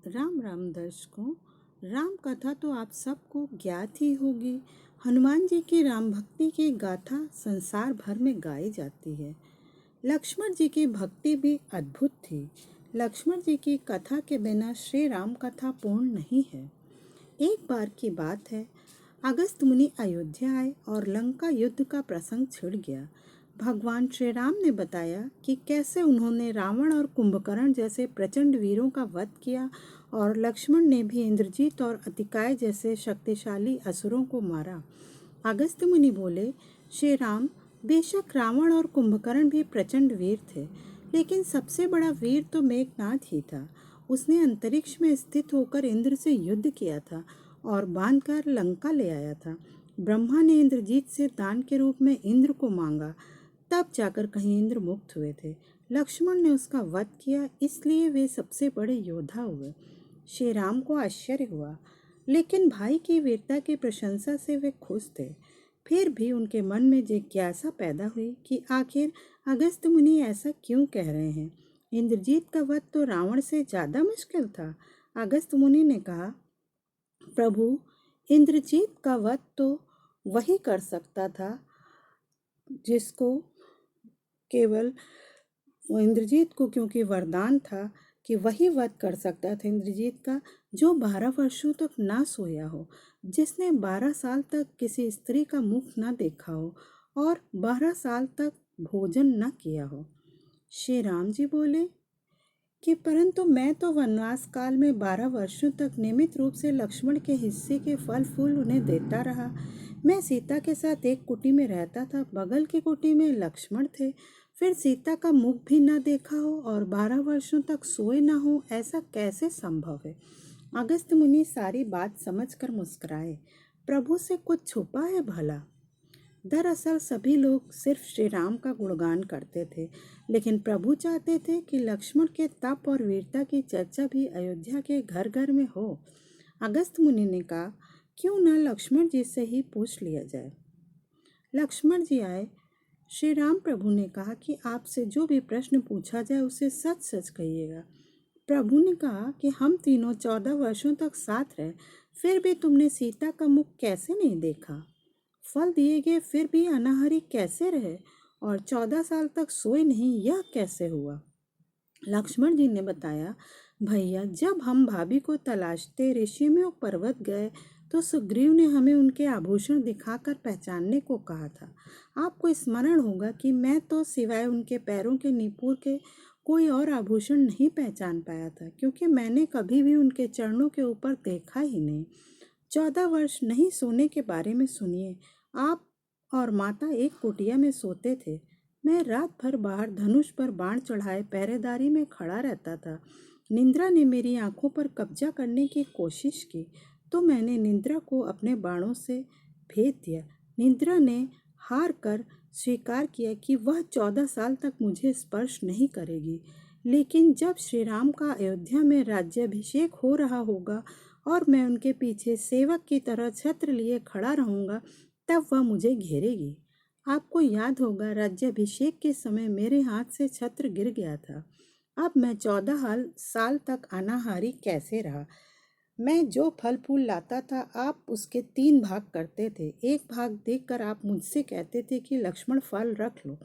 राम राम दर्शकों। राम कथा तो आप सबको ज्ञात ही होगी। हनुमान जी की राम भक्ति की गाथा संसार भर में गाई जाती है। लक्ष्मण जी की भक्ति भी अद्भुत थी। लक्ष्मण जी की कथा के बिना श्री राम कथा पूर्ण नहीं है। एक बार की बात है, अगस्त मुनि अयोध्या आए और लंका युद्ध का प्रसंग छिड़ गया। भगवान श्री राम ने बताया कि कैसे उन्होंने रावण और कुंभकर्ण जैसे प्रचंड वीरों का वध किया और लक्ष्मण ने भी इंद्रजीत और अतिकाय जैसे शक्तिशाली असुरों को मारा। अगस्त मुनि बोले, श्री राम, बेशक रावण और कुंभकर्ण भी प्रचंड वीर थे, लेकिन सबसे बड़ा वीर तो मेघनाद ही था। उसने अंतरिक्ष में स्थित होकर इंद्र से युद्ध किया था और बांधकर लंका ले आया था। ब्रह्मा ने इंद्रजीत से दान के रूप में इंद्र को मांगा, तब जाकर कहीं इंद्र मुक्त हुए थे। लक्ष्मण ने उसका वध किया, इसलिए वे सबसे बड़े योद्धा हुए। श्री राम को आश्चर्य हुआ, लेकिन भाई की वीरता की प्रशंसा से वे खुश थे। फिर भी उनके मन में जिज्ञासा पैदा हुई कि आखिर अगस्त मुनि ऐसा क्यों कह रहे हैं। इंद्रजीत का वध तो रावण से ज्यादा मुश्किल था। अगस्त मुनि ने कहा, प्रभु, इंद्रजीत का वध तो वही कर सकता था जिसको केवल इंद्रजीत को क्योंकि वरदान था कि वही वध कर सकता था इंद्रजीत का जो 12 वर्षों तक ना सोया हो, जिसने 12 साल तक किसी स्त्री का मुख न देखा हो और 12 साल तक भोजन न किया हो। श्री राम जी बोले कि परंतु मैं तो वनवास काल में 12 वर्षों तक नियमित रूप से लक्ष्मण के हिस्से के फल फूल उन्हें देता रहा। मैं सीता के साथ एक कुटी में रहता था, बगल की कुटी में लक्ष्मण थे। फिर सीता का मुख भी न देखा हो और 12 वर्षों तक सोए न हो, ऐसा कैसे संभव है। अगस्त मुनि सारी बात समझकर मुस्कुराए। प्रभु से कुछ छुपा है भला। दरअसल सभी लोग सिर्फ श्री राम का गुणगान करते थे, लेकिन प्रभु चाहते थे कि लक्ष्मण के तप और वीरता की चर्चा भी अयोध्या के घर घर में हो। अगस्त मुनि ने कहा, क्यों न लक्ष्मण जी से ही पूछ लिया जाए। लक्ष्मण जी आए। श्री राम प्रभु ने कहा कि आपसे जो भी प्रश्न पूछा जाए उसे सच सच कहिएगा। प्रभु ने कहा कि हम तीनों 14 वर्षों तक साथ रहे, फिर भी तुमने सीता का मुख कैसे नहीं देखा। फल दिए गए फिर भी अनाहारी कैसे रहे और 14 साल तक सोए नहीं, यह कैसे हुआ। लक्ष्मण जी ने बताया, भैया, जब हम भाभी को तलाशते ऋषियों पर्वत गए तो सुग्रीव ने हमें उनके आभूषण दिखाकर पहचानने को कहा था। आपको स्मरण होगा कि मैं तो सिवाय उनके पैरों के नीपुर के कोई और आभूषण नहीं पहचान पाया था, क्योंकि मैंने कभी भी उनके चरणों के ऊपर देखा ही नहीं। 14 वर्ष नहीं सोने के बारे में सुनिए। आप और माता एक कुटिया में सोते थे। मैं रात भर बाहर धनुष पर बाण चढ़ाए पहरेदारी में खड़ा रहता था। निंद्रा ने मेरी आंखों पर कब्जा करने की कोशिश की, तो मैंने निंद्रा को अपने बाणों से भेद दिया। निंद्रा ने हार कर स्वीकार किया कि वह 14 साल तक मुझे स्पर्श नहीं करेगी। लेकिन जब श्री राम का अयोध्या में राज्याभिषेक हो रहा होगा और मैं उनके पीछे सेवक की तरह छत्र लिए खड़ा रहूंगा, तब वह मुझे घेरेगी। आपको याद होगा, राज्याभिषेक के समय मेरे हाथ से छत्र गिर गया था। अब मैं 14 साल तक अनाहारी कैसे रहा। मैं जो फल फूल लाता था, आप उसके 3 भाग करते थे। एक भाग देखकर आप मुझसे कहते थे कि लक्ष्मण, फल रख लो।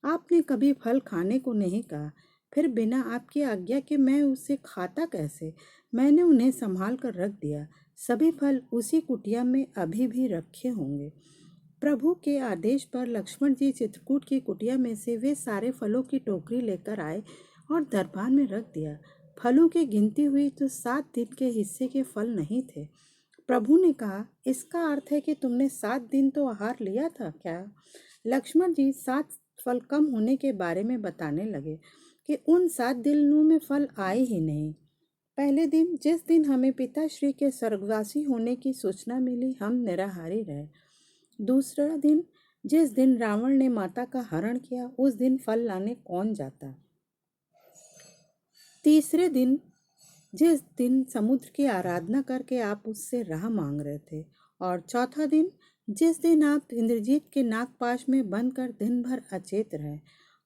आपने कभी फल खाने को नहीं कहा। फिर बिना आपकी आज्ञा के मैं उसे खाता कैसे। मैंने उन्हें संभाल कर रख दिया। सभी फल उसी कुटिया में अभी भी रखे होंगे। प्रभु के आदेश पर लक्ष्मण जी चित्रकूट की कुटिया में से वे सारे फलों की टोकरी लेकर आए और दरबार में रख दिया। फलों की गिनती हुई तो 7 दिन के हिस्से के फल नहीं थे। प्रभु ने कहा, इसका अर्थ है कि तुमने 7 दिन तो आहार लिया था क्या। लक्ष्मण जी 7 फल कम होने के बारे में बताने लगे कि उन 7 दिनों में फल आए ही नहीं। पहले दिन, जिस दिन हमें पिताश्री के स्वर्गवासी होने की सूचना मिली, हम निराहारी रहे। दूसरा दिन, जिस दिन रावण ने माता का हरण किया, उस दिन फल लाने कौन जाता। तीसरे दिन, जिस दिन समुद्र की आराधना करके आप उससे राह मांग रहे थे। और चौथा दिन, जिस दिन आप इंद्रजीत के नागपाश में बंद कर दिन भर अचेत रहे।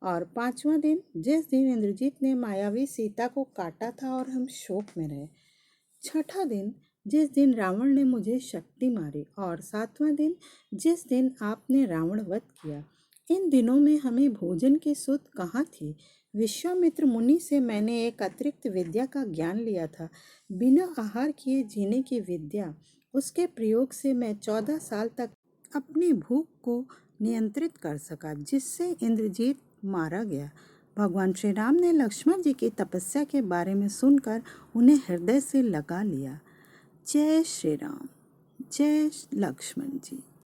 और 5वां दिन, जिस दिन इंद्रजीत ने मायावी सीता को काटा था और हम शोक में रहे। छठा दिन जिस दिन रावण ने मुझे शक्ति मारी और सातवां दिन जिस दिन आपने रावण वध किया। इन दिनों में हमें भोजन की सुध कहाँ थी। विश्वामित्र मुनि से मैंने एक अतिरिक्त विद्या का ज्ञान लिया था, बिना आहार किए जीने की विद्या। उसके प्रयोग से मैं 14 साल तक अपनी भूख को नियंत्रित कर सका, जिससे इंद्रजीत मारा गया। भगवान श्री राम ने लक्ष्मण जी की तपस्या के बारे में सुनकर उन्हें हृदय से लगा लिया। जय श्री राम, जय लक्ष्मण जी।